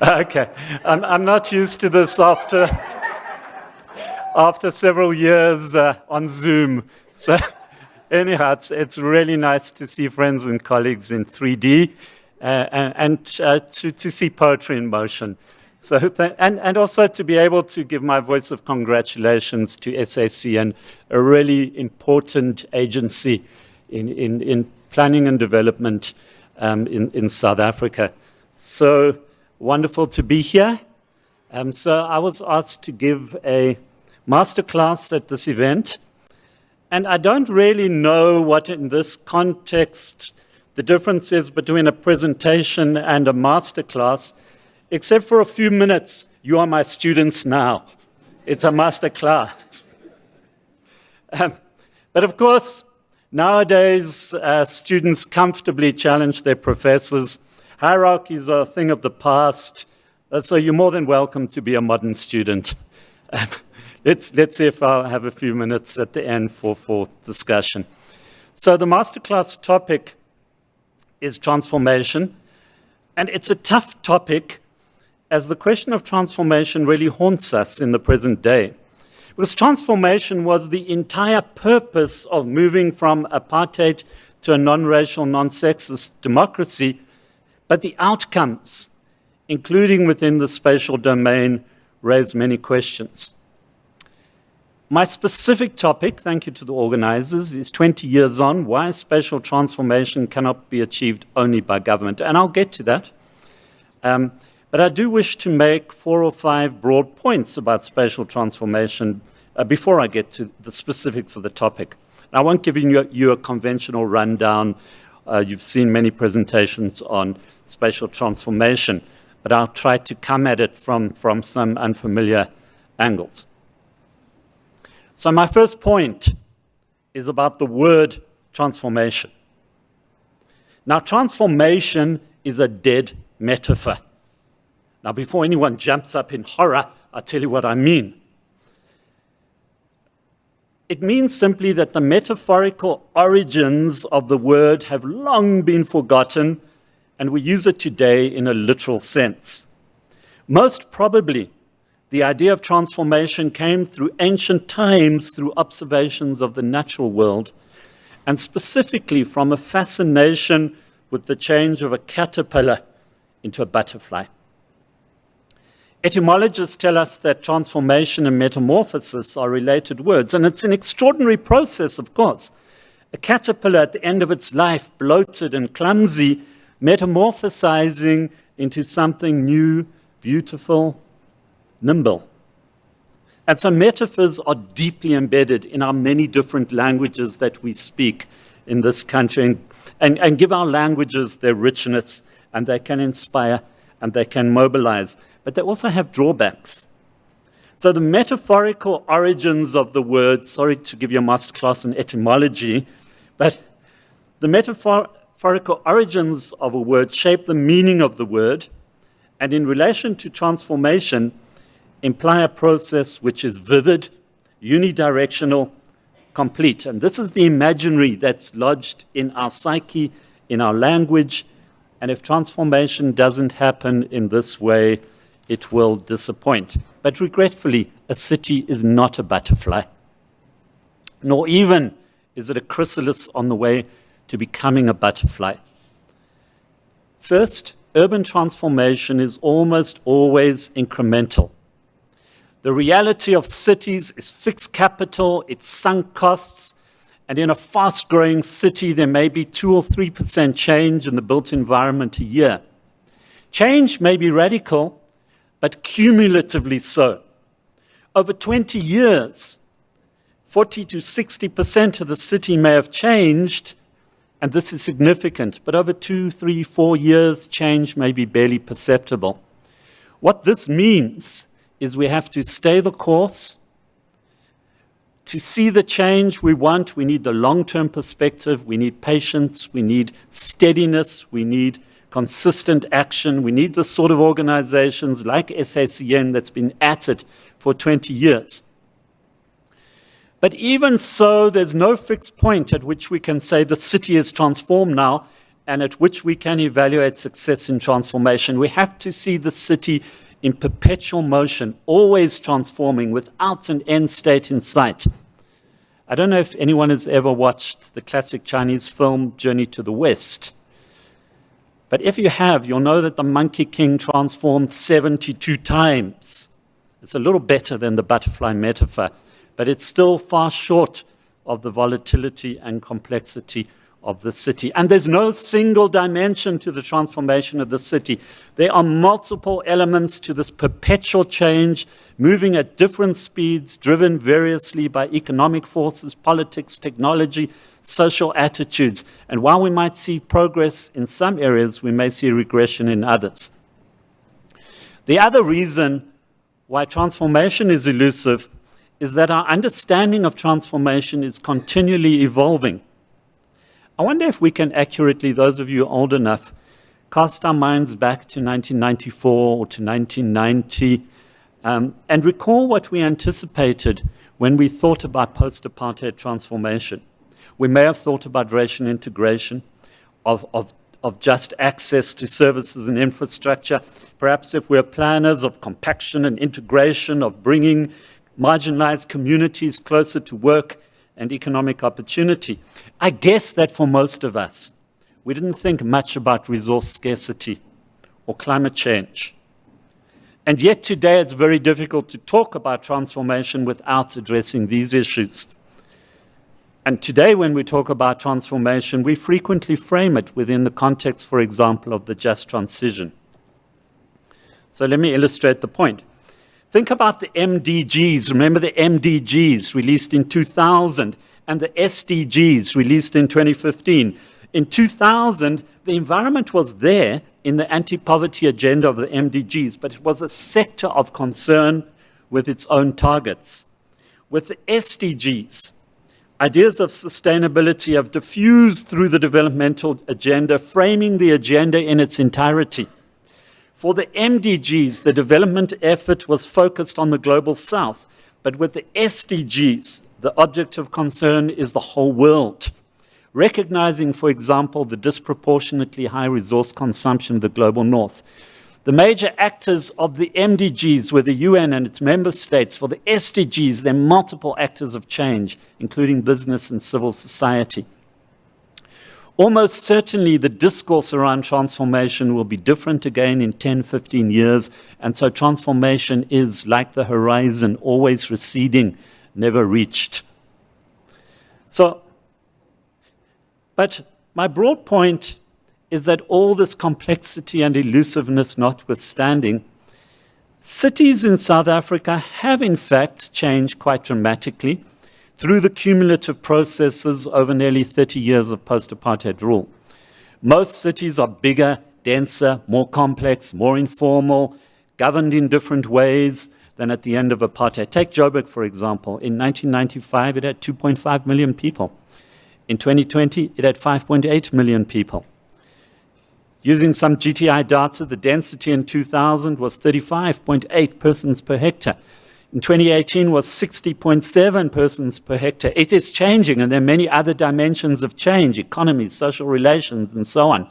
Okay, I'm not used to this after several years on Zoom. So anyhow, it's really nice to see friends and colleagues in 3D and to see poetry in motion. So and also to be able to give my voice of congratulations to SAC and a really important agency in planning and development in South Africa. So wonderful to be here. So I was asked to give a masterclass at this event, and I don't really know what in this context the difference is between a presentation and a masterclass, except for a few minutes. You are my students now. It's a masterclass. But of course, nowadays, students comfortably challenge their professors. Hierarchies are a thing of the past, so you're more than welcome to be a modern student. Let's see if I'll have a few minutes at the end for discussion. So the masterclass topic is transformation, and it's a tough topic as the question of transformation really haunts us in the present day. Because transformation was the entire purpose of moving from apartheid to a non-racial, non-sexist democracy, but the outcomes, including within the spatial domain, raise many questions. My specific topic, thank you to the organizers, is 20 years on, why spatial transformation cannot be achieved only by government. And I'll get to that. But I do wish to make 4 or 5 broad points about spatial transformation before I get to the specifics of the topic. I won't give you a conventional rundown. You've seen many presentations on spatial transformation, but I'll try to come at it from some unfamiliar angles. So my first point is about the word transformation. Now, transformation is a dead metaphor. Now, before anyone jumps up in horror, I'll tell you what I mean. It means simply that the metaphorical origins of the word have long been forgotten, and we use it today in a literal sense. Most probably, the idea of transformation came through ancient times through observations of the natural world, and specifically from a fascination with the change of a caterpillar into a butterfly. Etymologists tell us that transformation and metamorphosis are related words, and it's an extraordinary process, of course. A caterpillar at the end of its life, bloated and clumsy, metamorphosizing into something new, beautiful, nimble. And so metaphors are deeply embedded in our many different languages that we speak in this country and give our languages their richness, and they can inspire and they can mobilize. But they also have drawbacks. So the metaphorical origins of the word, sorry to give you a masterclass in etymology, but the metaphorical origins of a word shape the meaning of the word, and in relation to transformation, imply a process which is vivid, unidirectional, complete. And this is the imaginary that's lodged in our psyche, in our language, and if transformation doesn't happen in this way, it will disappoint. But regretfully, a city is not a butterfly, nor even is it a chrysalis on the way to becoming a butterfly. First, urban transformation is almost always incremental. The reality of cities is fixed capital, it's sunk costs, and in a fast-growing city, there may be 2 or 3% change in the built environment a year. Change may be radical, but cumulatively so. Over 20 years, 40 to 60% of the city may have changed, and this is significant, but over 2, 3, 4 years, change may be barely perceptible. What this means is we have to stay the course. To see the change we want, we need the long-term perspective, we need patience, we need steadiness, we need consistent action, we need the sort of organizations like SACN that's been at it for 20 years. But even so, there's no fixed point at which we can say the city is transformed now and at which we can evaluate success in transformation. We have to see the city in perpetual motion, always transforming without an end state in sight. I don't know if anyone has ever watched the classic Chinese film Journey to the West. But if you have, you'll know that the Monkey King transformed 72 times. It's a little better than the butterfly metaphor, but it's still far short of the volatility and complexity of the city. And there's no single dimension to the transformation of the city. There are multiple elements to this perpetual change, moving at different speeds, driven variously by economic forces, politics, technology, social attitudes. And while we might see progress in some areas, we may see regression in others. The other reason why transformation is elusive is that our understanding of transformation is continually evolving. I wonder if we can accurately, those of you old enough, cast our minds back to 1994 or to 1990 and recall what we anticipated when we thought about post-apartheid transformation. We may have thought about racial integration, of just access to services and infrastructure. Perhaps if we're planners of compaction and integration, of bringing marginalized communities closer to work and economic opportunity. I guess that for most of us, we didn't think much about resource scarcity or climate change. And yet today it's very difficult to talk about transformation without addressing these issues. And today when we talk about transformation, we frequently frame it within the context, for example, of the just transition. So let me illustrate the point. Think about the MDGs. Remember the MDGs released in 2000 and the SDGs released in 2015. In 2000, the environment was there in the anti-poverty agenda of the MDGs, but it was a sector of concern with its own targets. With the SDGs, ideas of sustainability have diffused through the developmental agenda, framing the agenda in its entirety. For the MDGs, the development effort was focused on the global south, but with the SDGs, the object of concern is the whole world. Recognizing, for example, the disproportionately high resource consumption of the global north. The major actors of the MDGs were the UN and its member states. For the SDGs, there are multiple actors of change, including business and civil society. Almost certainly the discourse around transformation will be different again in 10, 15 years, and so transformation is like the horizon, always receding, never reached. But my broad point is that all this complexity and elusiveness notwithstanding, cities in South Africa have in fact changed quite dramatically through the cumulative processes over nearly 30 years of post-apartheid rule. Most cities are bigger, denser, more complex, more informal, governed in different ways than at the end of apartheid. Take Joburg, for example. In 1995, it had 2.5 million people. In 2020, it had 5.8 million people. Using some GTI data, the density in 2000 was 35.8 persons per hectare. In 2018 was 60.7 persons per hectare. It is changing, and there are many other dimensions of change, economy, social relations, and so on.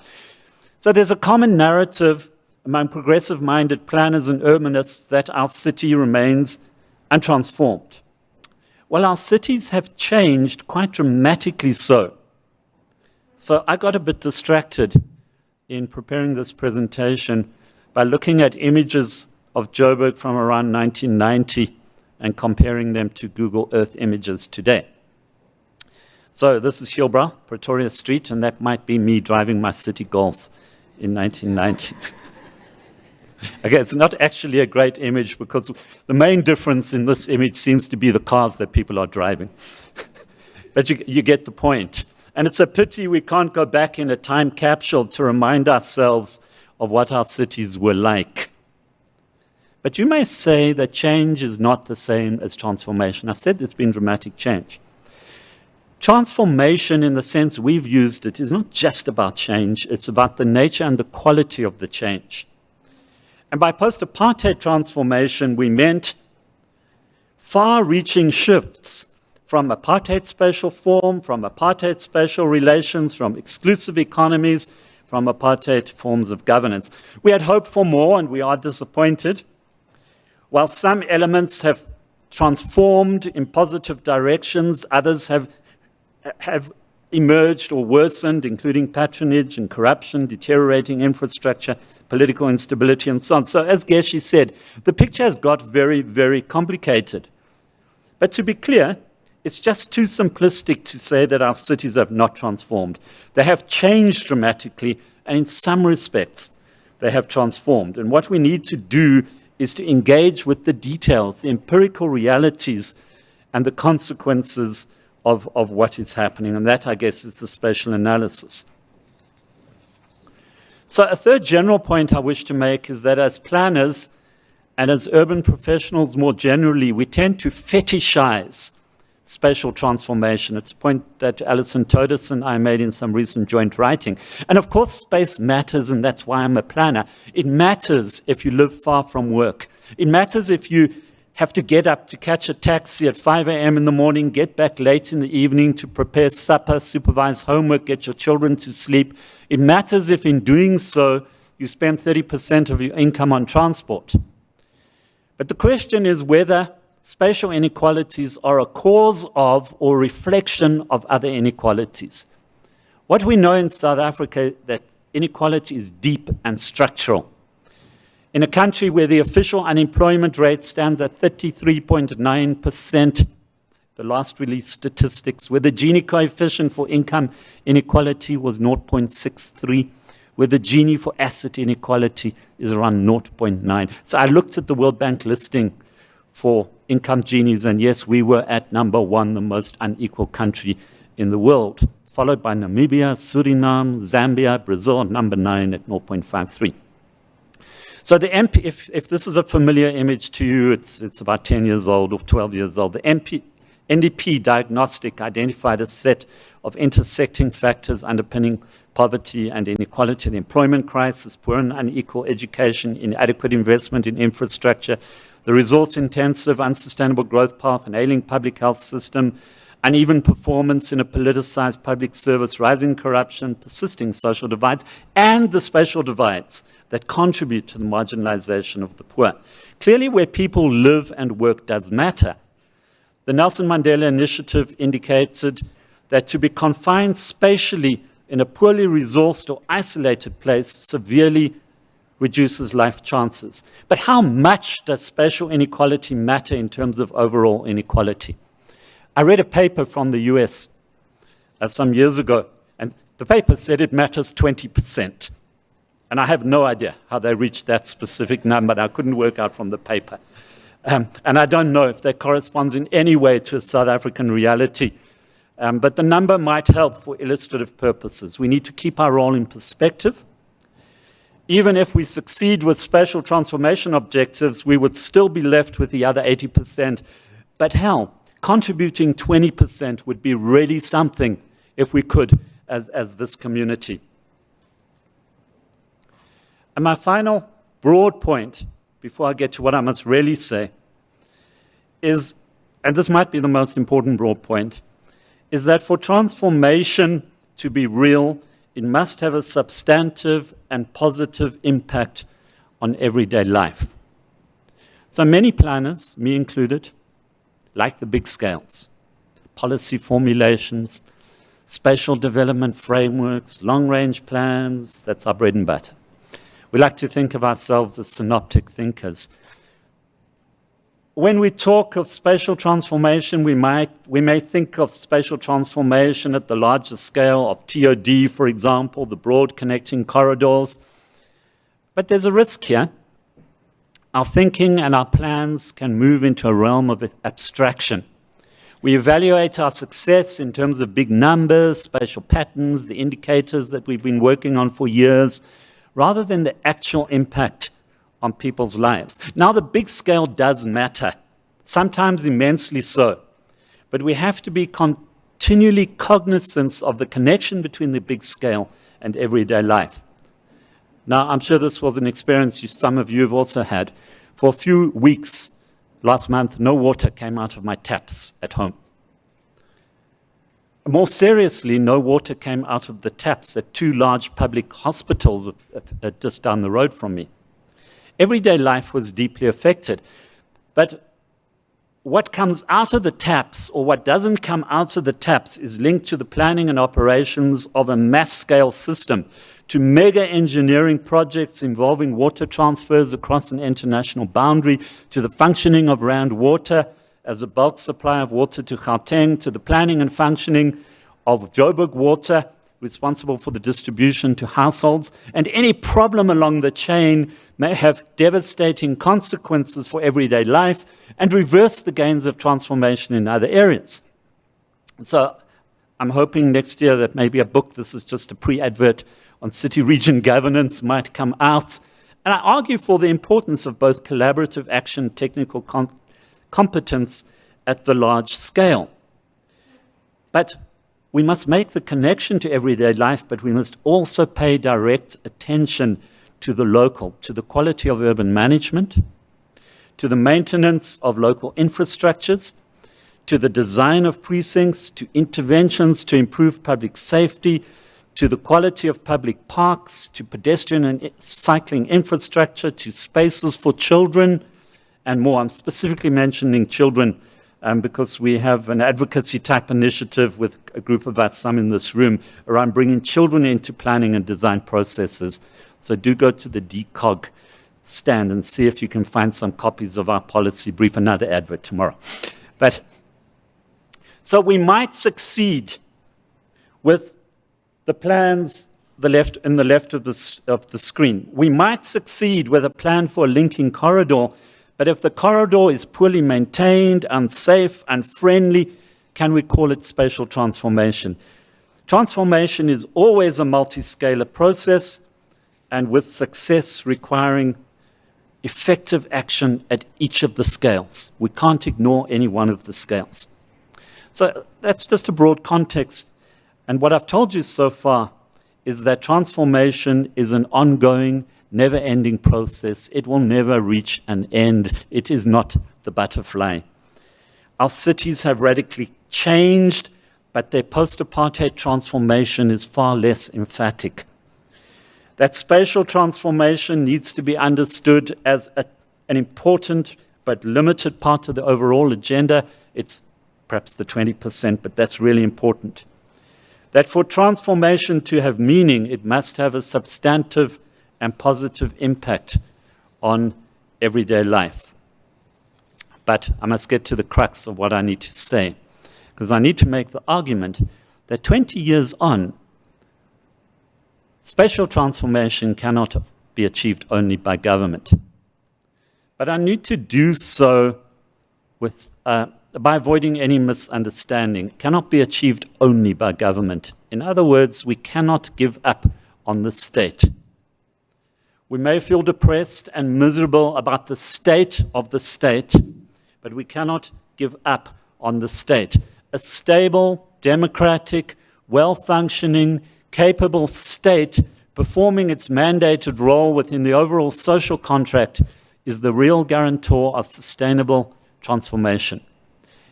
So there's a common narrative among progressive-minded planners and urbanists that our city remains untransformed. Well, our cities have changed quite dramatically so. So I got a bit distracted in preparing this presentation by looking at images of Joburg from around 1990 and comparing them to Google Earth images today. So this is Hillbrow, Pretoria Street, and that might be me driving my city Golf in 1990. Okay, it's not actually a great image because the main difference in this image seems to be the cars that people are driving. But you get the point. And it's a pity we can't go back in a time capsule to remind ourselves of what our cities were like. But you may say that change is not the same as transformation. I've said there's been dramatic change. Transformation, in the sense we've used it, is not just about change. It's about the nature and the quality of the change. And by post-apartheid transformation, we meant far-reaching shifts from apartheid spatial form, from apartheid spatial relations, from exclusive economies, from apartheid forms of governance. We had hoped for more, and we are disappointed. While some elements have transformed in positive directions, others have emerged or worsened, including patronage and corruption, deteriorating infrastructure, political instability, and so on. So as Geshe said, the picture has got very, very complicated. But to be clear, it's just too simplistic to say that our cities have not transformed. They have changed dramatically, and in some respects, they have transformed. And what we need to do is to engage with the details, the empirical realities, and the consequences of what is happening. And that, I guess, is the spatial analysis. So a third general point I wish to make is that as planners and as urban professionals more generally, we tend to fetishize spatial transformation. It's a point that Alison Todes and I made in some recent joint writing. And of course, space matters, and that's why I'm a planner. It matters if you live far from work. It matters if you have to get up to catch a taxi at 5 a.m. in the morning, get back late in the evening to prepare supper, supervise homework, get your children to sleep. It matters if in doing so, you spend 30% of your income on transport. But the question is whether spatial inequalities are a cause of or reflection of other inequalities. What we know in South Africa that inequality is deep and structural. In a country where the official unemployment rate stands at 33.9%, the last released statistics, where the Gini coefficient for income inequality was 0.63, where the Gini for asset inequality is around 0.9. So I looked at the World Bank listing for income Ginis, and yes, we were at number 1, the most unequal country in the world, followed by Namibia, Suriname, Zambia, Brazil, number 9 at 0.53. So the MP, if this is a familiar image to you, it's about 10 years old or 12 years old. The NDP diagnostic identified a set of intersecting factors underpinning poverty and inequality, the employment crisis, poor and unequal education, inadequate investment in infrastructure, the resource-intensive, unsustainable growth path, an ailing public health system, uneven performance in a politicized public service, rising corruption, persisting social divides, and the spatial divides that contribute to the marginalization of the poor. Clearly, where people live and work does matter. The Nelson Mandela Initiative indicated that to be confined spatially in a poorly resourced or isolated place severely reduces life chances. But how much does spatial inequality matter in terms of overall inequality? I read a paper from the US some years ago, and the paper said it matters 20%. And I have no idea how they reached that specific number. I couldn't work out from the paper. And I don't know if that corresponds in any way to a South African reality. But the number might help for illustrative purposes. We need to keep our role in perspective. Even if we succeed with spatial transformation objectives, we would still be left with the other 80%. But hell, contributing 20% would be really something if we could as this community. And my final broad point, before I get to what I must really say, is, and this might be the most important broad point, is that for transformation to be real, it must have a substantive and positive impact on everyday life. So many planners, me included, like the big scales, policy formulations, spatial development frameworks, long-range plans, that's our bread and butter. We like to think of ourselves as synoptic thinkers. When we talk of spatial transformation, we may think of spatial transformation at the larger scale of TOD, for example, the broad connecting corridors. But there's a risk here. Our thinking and our plans can move into a realm of abstraction. We evaluate our success in terms of big numbers, spatial patterns, the indicators that we've been working on for years, rather than the actual impact on people's lives. Now, the big scale does matter, sometimes immensely so, but we have to be continually cognizant of the connection between the big scale and everyday life. Now, I'm sure this was an experience some of you have also had. For a few weeks last month, no water came out of my taps at home. More seriously, no water came out of the taps at two large public hospitals just down the road from me. Everyday life was deeply affected. But what comes out of the taps, or what doesn't come out of the taps, is linked to the planning and operations of a mass-scale system, to mega engineering projects involving water transfers across an international boundary, to the functioning of Rand Water as a bulk supply of water to Gauteng, to the planning and functioning of Joburg Water, responsible for the distribution to households. And any problem along the chain may have devastating consequences for everyday life and reverse the gains of transformation in other areas. So I'm hoping next year that maybe a book, this is just a pre-advert, on city region governance might come out. And I argue for the importance of both collaborative action, technical competence at the large scale. But we must make the connection to everyday life, but we must also pay direct attention to the local, to the quality of urban management, to the maintenance of local infrastructures, to the design of precincts, to interventions to improve public safety, to the quality of public parks, to pedestrian and cycling infrastructure, to spaces for children, and more. I'm specifically mentioning children because we have an advocacy type initiative with a group of us, some in this room, around bringing children into planning and design processes. So do go to the DCOG stand and see if you can find some copies of our policy brief, another advert tomorrow. But so we might succeed with the plans in the left of the screen. We might succeed with a plan for a linking corridor, but if the corridor is poorly maintained, unsafe, unfriendly, can we call it spatial transformation? Transformation is always a multi-scalar process, and with success requiring effective action at each of the scales. We can't ignore any one of the scales. So that's just a broad context. And what I've told you so far is that transformation is an ongoing, never-ending process. It will never reach an end. It is not the butterfly. Our cities have radically changed, but their post-apartheid transformation is far less emphatic. That spatial transformation needs to be understood as an important but limited part of the overall agenda. It's perhaps the 20%, but that's really important. That for transformation to have meaning, it must have a substantive and positive impact on everyday life. But I must get to the crux of what I need to say, because I need to make the argument that 20 years on, spatial transformation cannot be achieved only by government. But I need to do so by avoiding any misunderstanding. It cannot be achieved only by government. In other words, we cannot give up on the state. We may feel depressed and miserable about the state of the state, but we cannot give up on the state. A stable, democratic, well-functioning, capable state performing its mandated role within the overall social contract is the real guarantor of sustainable transformation.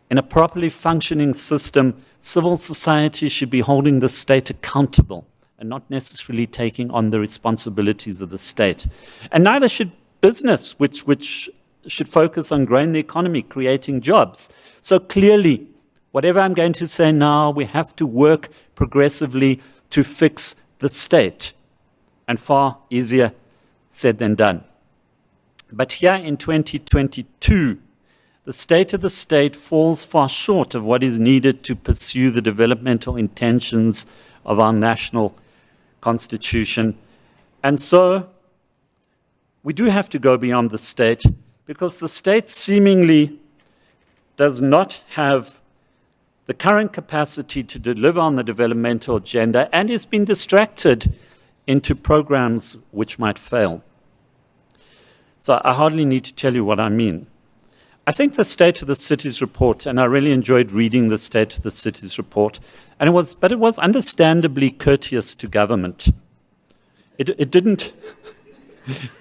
In a properly functioning system, civil society should be holding the state accountable and not necessarily taking on the responsibilities of the state. And neither should business, which should focus on growing the economy, creating jobs. So clearly, whatever I'm going to say now, we have to work progressively to fix the state. And far easier said than done. But here in 2022, the state of the state falls far short of what is needed to pursue the developmental intentions of our national constitution. And so we do have to go beyond the state, because the state seemingly does not have the current capacity to deliver on the developmental agenda and is being distracted into programs which might fail. So I hardly need to tell you what I mean. I think the State of the Cities report, and I really enjoyed reading the State of the Cities report, but it was understandably courteous to government. It didn't,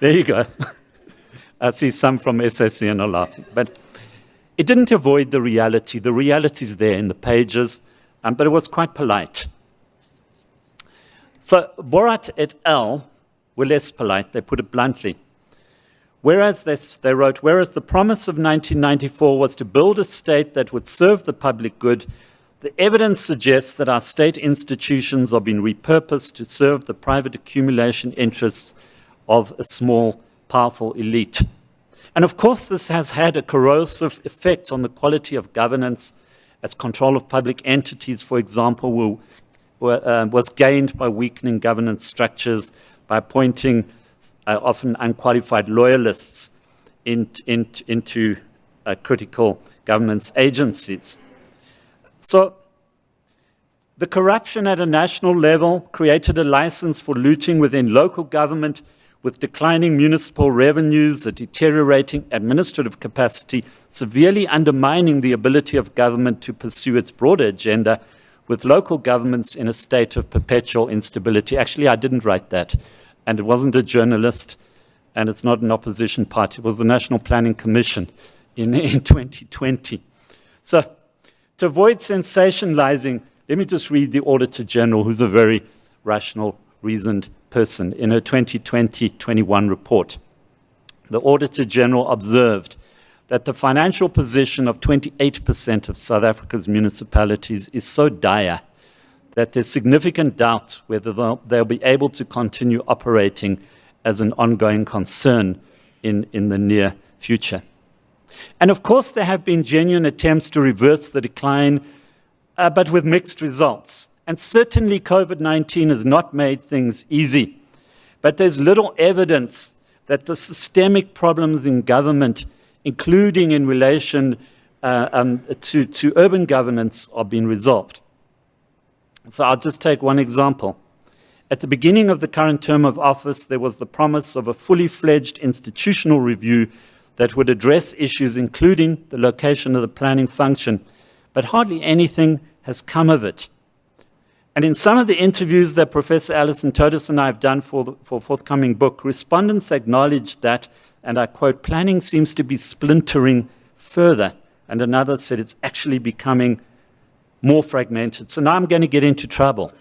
there you go. I see some from SSC and are laughing, but it didn't avoid the reality. The reality is there in the pages. but it was quite polite. So Borat et al. Were less polite, they put it bluntly. Whereas they wrote, whereas the promise of 1994 was to build a state that would serve the public good, the evidence suggests that our state institutions are being repurposed to serve the private accumulation interests of a small, powerful elite. And of course, this has had a corrosive effect on the quality of governance, as control of public entities, for example, was gained by weakening governance structures, by appointing often unqualified loyalists into critical governance agencies. So the corruption at a national level created a license for looting within local government, with declining municipal revenues, a deteriorating administrative capacity, severely undermining the ability of government to pursue its broader agenda, with local governments in a state of perpetual instability. Actually, I didn't write that, and it wasn't a journalist, and it's not an opposition party. It was the National Planning Commission in 2020. So to avoid sensationalizing, let me just read the Auditor General, who's a very rational, reasoned person, in her 2020-21 report. The Auditor General observed that the financial position of 28% of South Africa's municipalities is so dire that there's significant doubt whether they'll be able to continue operating as an ongoing concern in the near future. And of course, there have been genuine attempts to reverse the decline, but with mixed results. And certainly COVID-19 has not made things easy. But there's little evidence that the systemic problems in government, including in relation to urban governance, are being resolved. So I'll just take one example. At the beginning of the current term of office, there was the promise of a fully fledged institutional review that would address issues including the location of the planning function, but hardly anything has come of it. And in some of the interviews that Professor Alison Totis and I have done for forthcoming book, respondents acknowledged that, and I quote, planning seems to be splintering further. And another said it's actually becoming more fragmented. So now I'm going to get into trouble.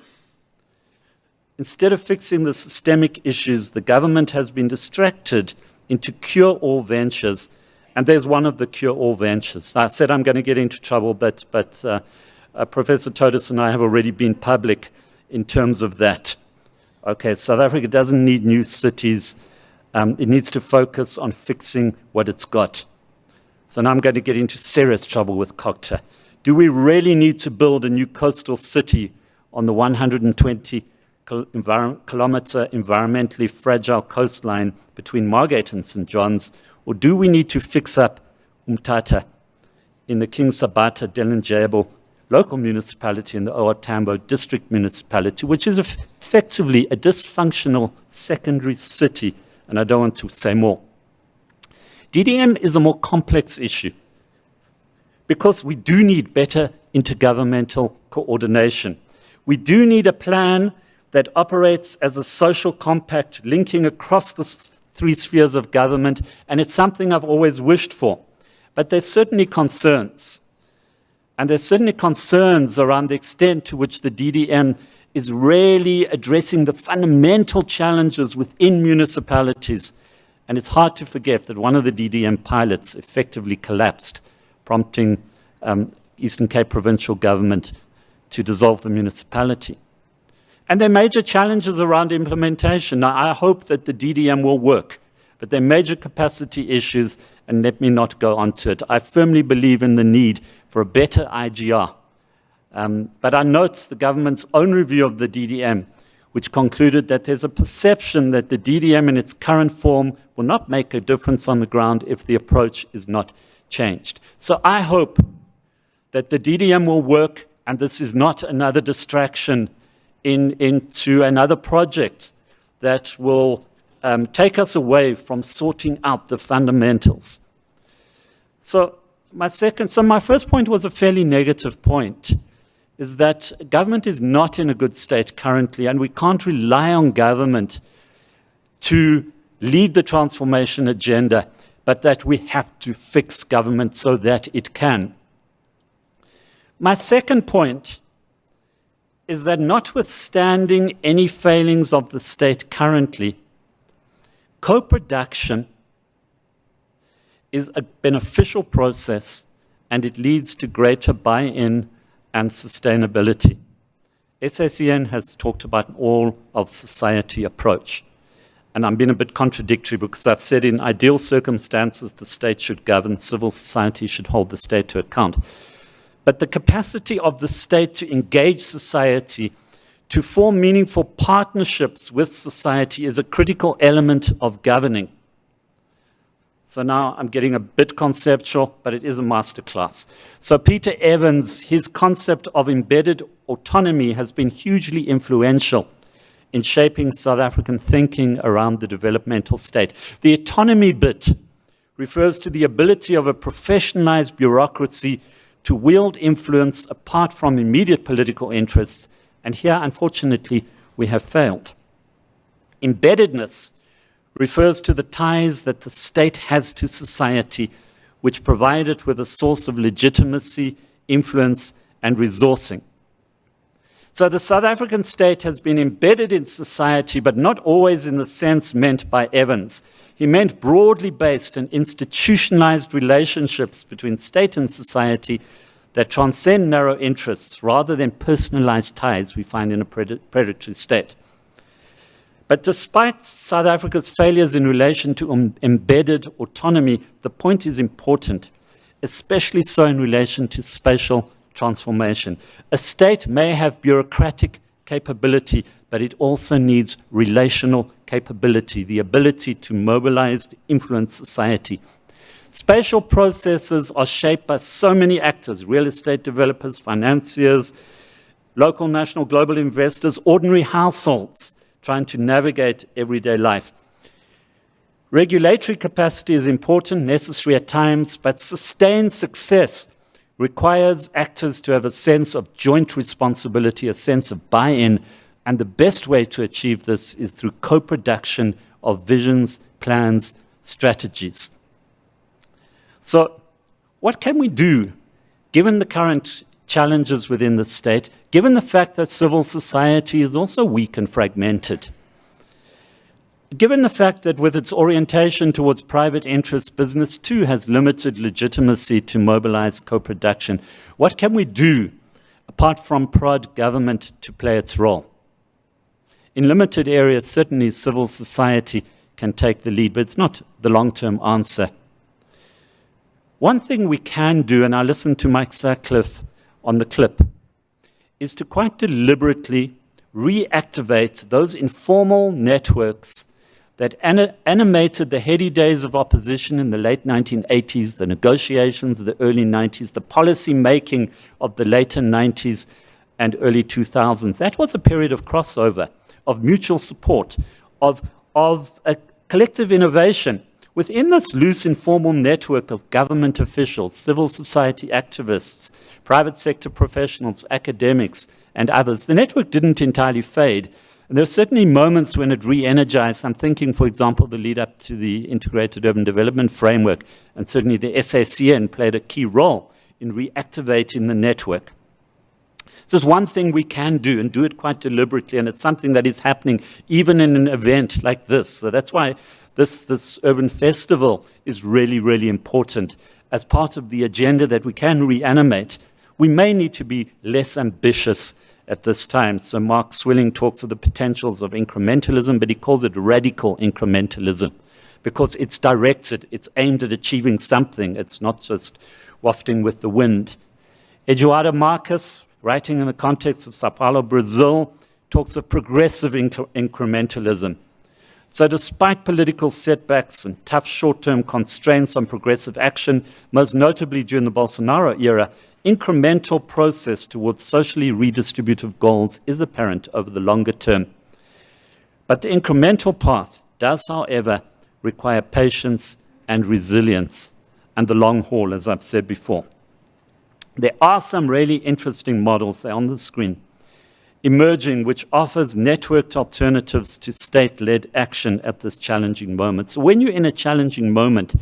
Instead of fixing the systemic issues, the government has been distracted into cure-all ventures. And there's one of the cure-all ventures. I said I'm going to get into trouble, but Professor Totis and I have already been public in terms of that. Okay, South Africa doesn't need new cities. It needs to focus on fixing what it's got. So now I'm going to get into serious trouble with COGTA. Do we really need to build a new coastal city on the 120-kilometer environmentally fragile coastline between Margate and St. John's, or do we need to fix up Umtata in the King Sabata Delinjabo local municipality in the OR Tambo district municipality, which is effectively a dysfunctional secondary city, and I don't want to say more. DDM is a more complex issue because we do need better intergovernmental coordination. We do need a plan that operates as a social compact linking across the three spheres of government, and it's something I've always wished for. But there's certainly concerns. And there's certainly concerns around the extent to which the DDM is really addressing the fundamental challenges within municipalities. And it's hard to forget that one of the DDM pilots effectively collapsed, prompting Eastern Cape provincial government to dissolve the municipality. And there are major challenges around implementation. Now, I hope that the DDM will work, but there are major capacity issues, and let me not go on to it. I firmly believe in the need for a better IGR. But I note the government's own review of the DDM, which concluded that there's a perception that the DDM in its current form will not make a difference on the ground if the approach is not changed. So I hope that the DDM will work, and this is not another distraction into another project that will take us away from sorting out the fundamentals. So my first point was a fairly negative point, is that government is not in a good state currently, and we can't rely on government to lead the transformation agenda, but that we have to fix government so that it can. My second point is that notwithstanding any failings of the state currently, co-production is a beneficial process and it leads to greater buy-in and sustainability. SACN has talked about an all-of-society approach. And I'm being a bit contradictory because I've said in ideal circumstances the state should govern, civil society should hold the state to account. But the capacity of the state to engage society, to form meaningful partnerships with society is a critical element of governing. So now I'm getting a bit conceptual, but it is a masterclass. So Peter Evans, his concept of embedded autonomy has been hugely influential in shaping South African thinking around the developmental state. The autonomy bit refers to the ability of a professionalized bureaucracy to wield influence apart from immediate political interests, and here, unfortunately, we have failed. Embeddedness refers to the ties that the state has to society, which provide it with a source of legitimacy, influence, and resourcing. So the South African state has been embedded in society, but not always in the sense meant by Evans. He meant broadly based and institutionalized relationships between state and society that transcend narrow interests rather than personalized ties we find in a predatory state. But despite South Africa's failures in relation to embedded autonomy, the point is important, especially so in relation to spatial transformation. A state may have bureaucratic capability, but it also needs relational capability, the ability to mobilize, influence society. Spatial processes are shaped by so many actors, real estate developers, financiers, local, national, global investors, ordinary households, trying to navigate everyday life. Regulatory capacity is important, necessary at times, but sustained success requires actors to have a sense of joint responsibility, a sense of buy-in, and the best way to achieve this is through co-production of visions, plans, strategies. So, what can we do, given the current challenges within the state, given the fact that civil society is also weak and fragmented? Given the fact that with its orientation towards private interests, business too has limited legitimacy to mobilize co-production, what can we do apart from prod government to play its role? In limited areas, certainly civil society can take the lead, but it's not the long-term answer. One thing we can do, and I listened to Mike Sutcliffe on the clip, is to quite deliberately reactivate those informal networks that animated the heady days of opposition in the late 1980s, the negotiations of the early 90s, the policy making of the later 90s and early 2000s. That was a period of crossover, of mutual support, of a collective innovation. Within this loose informal network of government officials, civil society activists, private sector professionals, academics, and others, the network didn't entirely fade. And there were certainly moments when it re-energized. I'm thinking, for example, the lead up to the Integrated Urban Development Framework, and certainly the SACN played a key role in reactivating the network. So it's one thing we can do, and do it quite deliberately, and it's something that is happening even in an event like this. So that's why this urban festival is really, really important. As part of the agenda that we can reanimate, we may need to be less ambitious at this time. So Mark Swilling talks of the potentials of incrementalism, but he calls it radical incrementalism because it's directed, it's aimed at achieving something. It's not just wafting with the wind. Eduardo Marques, writing in the context of Sao Paulo, Brazil, talks of progressive incrementalism. So despite political setbacks and tough short-term constraints on progressive action, most notably during the Bolsonaro era, incremental process towards socially redistributive goals is apparent over the longer term. But the incremental path does, however, require patience and resilience and the long haul, as I've said before. There are some really interesting models, they're on the screen, emerging, which offers networked alternatives to state-led action at this challenging moment. So when you're in a challenging moment,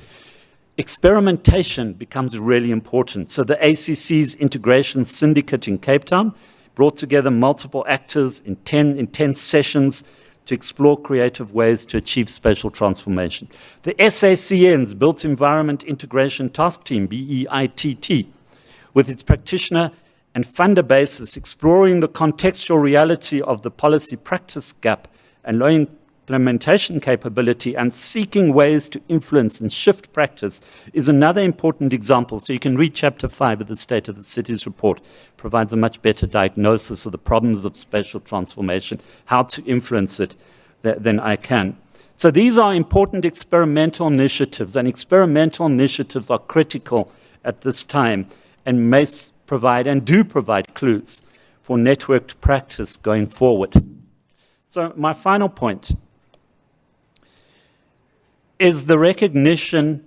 experimentation becomes really important. So the ACC's Integration Syndicate in Cape Town brought together multiple actors in 10 intense sessions to explore creative ways to achieve spatial transformation. The SACN's Built Environment Integration Task Team, BEITT, with its practitioner and funder basis, exploring the contextual reality of the policy practice gap and low implementation capability and seeking ways to influence and shift practice, is another important example. So you can read Chapter 5 of the State of the Cities report. It provides a much better diagnosis of the problems of spatial transformation, how to influence it, than I can. So these are important experimental initiatives, and experimental initiatives are critical at this time and may provide and do provide clues for networked practice going forward. So my final point is the recognition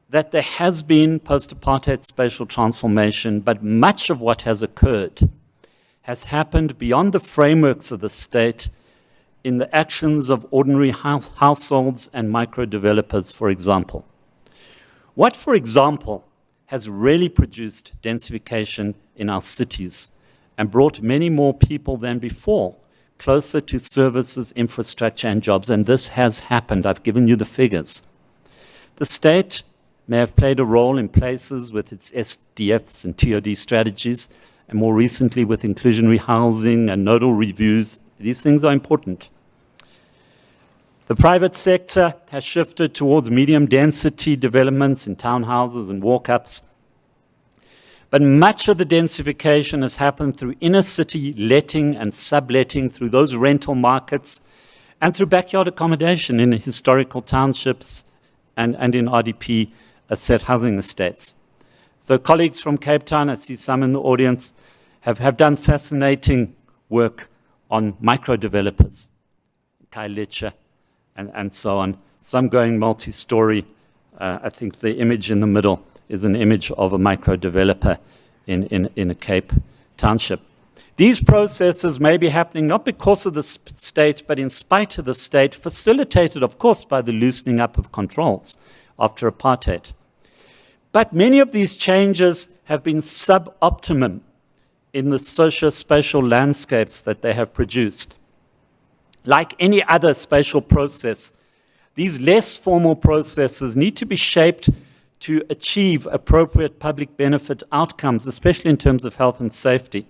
that there has been post-apartheid spatial transformation, but much of what has occurred has happened beyond the frameworks of the state in the actions of ordinary households and micro-developers, for example. What, for example, has really produced densification in our cities and brought many more people than before closer to services, infrastructure, and jobs, and this has happened. I've given you the figures. The state may have played a role in places with its SDFs and TOD strategies, and more recently with inclusionary housing and nodal reviews. These things are important. The private sector has shifted towards medium density developments in townhouses and walk-ups. But much of the densification has happened through inner city letting and subletting, through those rental markets, and through backyard accommodation in historical townships and in RDP set housing estates. So colleagues from Cape Town, I see some in the audience, have done fascinating work on micro-developers, Kailicha, and so on. Some going multi-story. I think the image in the middle is an image of a micro-developer in a Cape township. These processes may be happening not because of the state, but in spite of the state, facilitated, of course, by the loosening up of controls after apartheid. But many of these changes have been sub-optimum in the socio-spatial landscapes that they have produced. Like any other spatial process, these less formal processes need to be shaped to achieve appropriate public benefit outcomes, especially in terms of health and safety.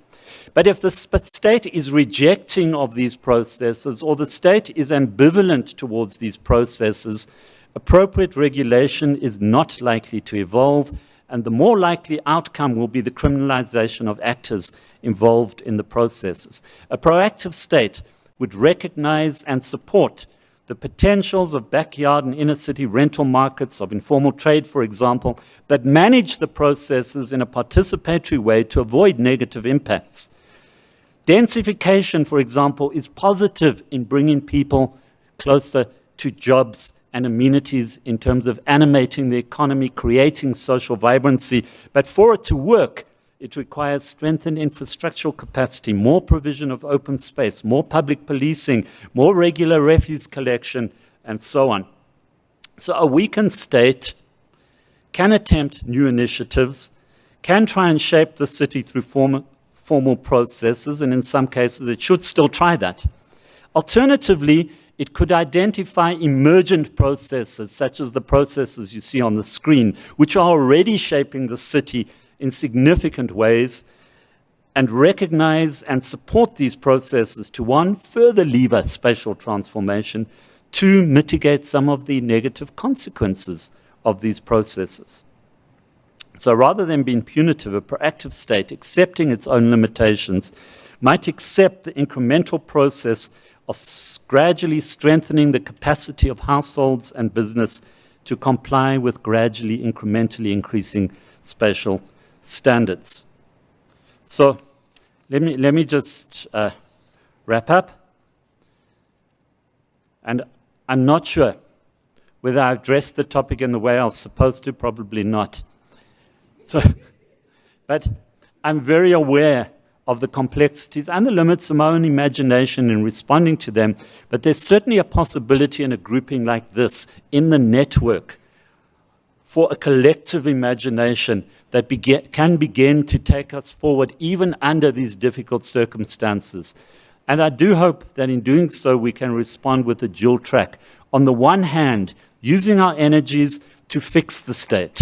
But if the state is rejecting of these processes, or the state is ambivalent towards these processes, appropriate regulation is not likely to evolve, and the more likely outcome will be the criminalization of actors involved in the processes. A proactive state would recognize and support the potentials of backyard and inner city rental markets, of informal trade, for example, that manage the processes in a participatory way to avoid negative impacts. Densification, for example, is positive in bringing people closer to jobs and amenities in terms of animating the economy, creating social vibrancy. But for it to work, it requires strengthened infrastructural capacity, more provision of open space, more public policing, more regular refuse collection, and so on. So a weakened state can attempt new initiatives, can try and shape the city through formal processes, and in some cases it should still try that. Alternatively, it could identify emergent processes, such as the processes you see on the screen, which are already shaping the city in significant ways, and recognize and support these processes to, one, further lever spatial transformation, two, mitigate some of the negative consequences of these processes. So rather than being punitive, a proactive state, accepting its own limitations, might accept the incremental process of gradually strengthening the capacity of households and business to comply with gradually, incrementally increasing spatial standards. So let me just wrap up. And I'm not sure whether I addressed the topic in the way I was supposed to, probably not. So, but I'm very aware of the complexities and the limits of my own imagination in responding to them. But there's certainly a possibility in a grouping like this, in the network, for a collective imagination that can begin to take us forward even under these difficult circumstances. And I do hope that in doing so, we can respond with a dual track. On the one hand, using our energies to fix the state,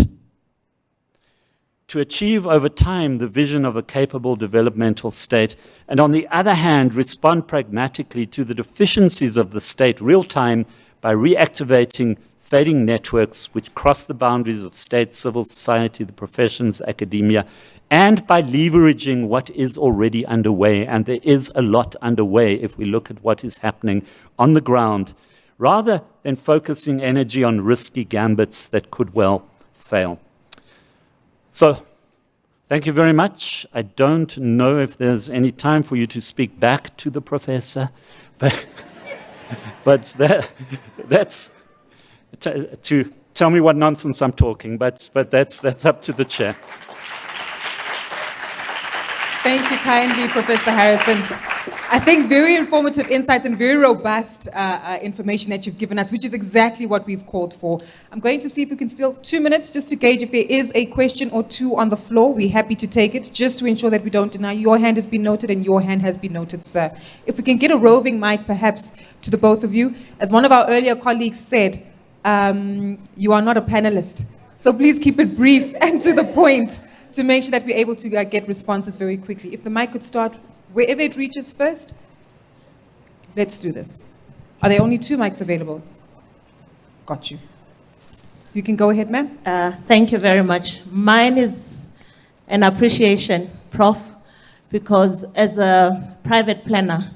to achieve over time the vision of a capable developmental state, and on the other hand, respond pragmatically to the deficiencies of the state real time by reactivating fading networks which cross the boundaries of state, civil society, the professions, academia, and by leveraging what is already underway. And there is a lot underway if we look at what is happening on the ground, rather than focusing energy on risky gambits that could well fail. So, thank you very much. I don't know if there's any time for you to speak back to the professor, but that's to tell me what nonsense I'm talking, but that's up to the chair. Thank you kindly, Professor Harrison. I think very informative insights and very robust information that you've given us, which is exactly what we've called for. I'm going to see if we can still 2 minutes just to gauge if there is a question or two on the floor. We're happy to take it just to ensure that we don't deny. Your hand has been noted and your hand has been noted, sir. If we can get a roving mic perhaps to the both of you. As one of our earlier colleagues said, you are not a panelist. So please keep it brief and to the point to make sure that we're able to get responses very quickly. If the mic could start wherever it reaches first, let's do this. Are there only 2 mics available? Got you. You can go ahead, ma'am. Thank you very much. Mine is an appreciation, Prof, because as a private planner,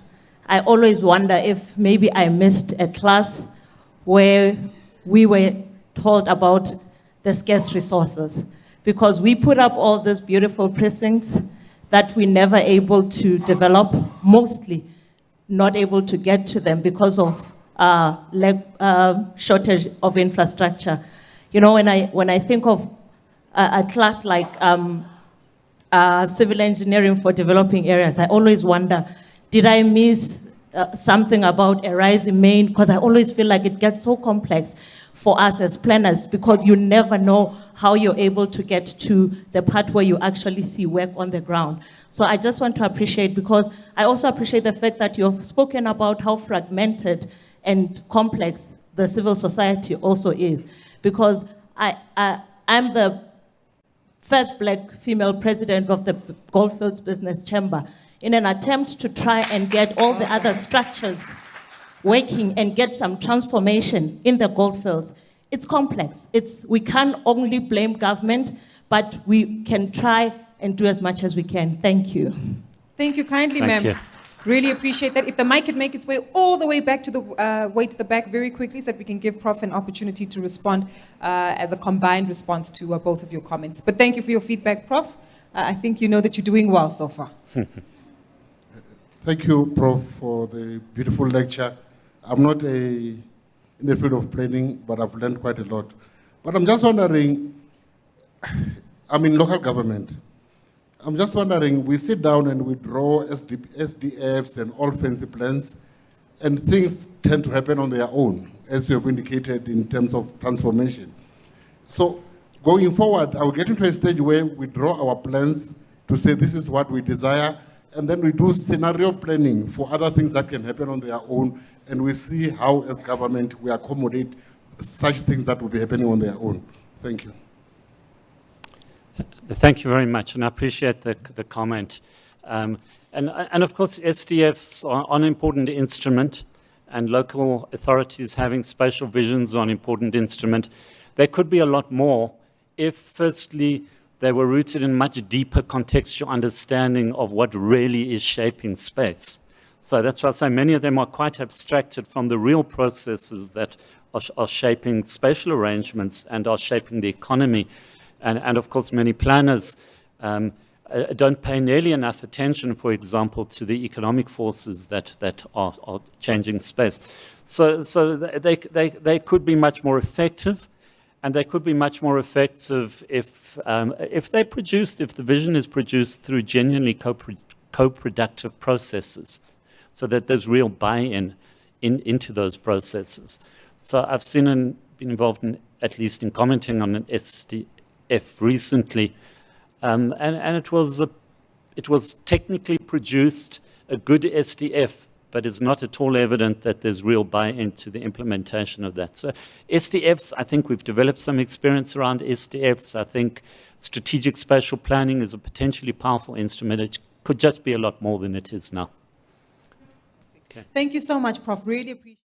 I always wonder if maybe I missed a class where we were told about the scarce resources, because we put up all these beautiful precincts that we never able to develop, mostly not able to get to them because of shortage of infrastructure. You know, when I think of a class like civil engineering for developing areas, I always wonder, did I miss something about a rise in Maine? Because I always feel like it gets so complex for us as planners, because you never know how you're able to get to the part where you actually see work on the ground. So I just want to appreciate, because I also appreciate the fact that you've spoken about how fragmented and complex the civil society also is. Because I'm the first Black female president of the Goldfields Business Chamber, in an attempt to try and get all the other structures working and get some transformation in the goldfields. It's complex. We can't only blame government, but we can try and do as much as we can. Thank you. Thank you kindly, ma'am. Thank you. Really appreciate that. If the mic could make its way all the way back to the back very quickly, so that we can give Prof an opportunity to respond as a combined response to both of your comments. But thank you for your feedback, Prof. I think you know that you're doing well so far. Thank you, Prof, for the beautiful lecture. I'm not in the field of planning, but I've learned quite a lot. But I'm just wondering, I'm in local government. I'm just wondering, we sit down and we draw SDFs and all fancy plans, and things tend to happen on their own, as you have indicated in terms of transformation. So going forward, are we getting to a stage where we draw our plans to say this is what we desire, and then we do scenario planning for other things that can happen on their own, and we see how, as government, we accommodate such things that will be happening on their own. Thank you. Thank you very much, and I appreciate the comment. And of course, SDFs are an important instrument, and local authorities having spatial visions are an important instrument. There could be a lot more if, firstly, they were rooted in much deeper contextual understanding of what really is shaping space. So that's why I say many of them are quite abstracted from the real processes that are shaping spatial arrangements and are shaping the economy. And of course, many planners don't pay nearly enough attention, for example, to the economic forces that are changing space. So they could be much more effective. And they could be much more effective if the vision is produced through genuinely co-productive processes, so that there's real buy-in into those processes. So I've seen in been involved in, at least in commenting on an SDF recently, and it was technically produced, a good SDF, but it's not at all evident that there's real buy-in to the implementation of that. So SDFs, I think we've developed some experience around SDFs. I think strategic spatial planning is a potentially powerful instrument. It could just be a lot more than it is now. Thank you so much, Prof. Really appreciate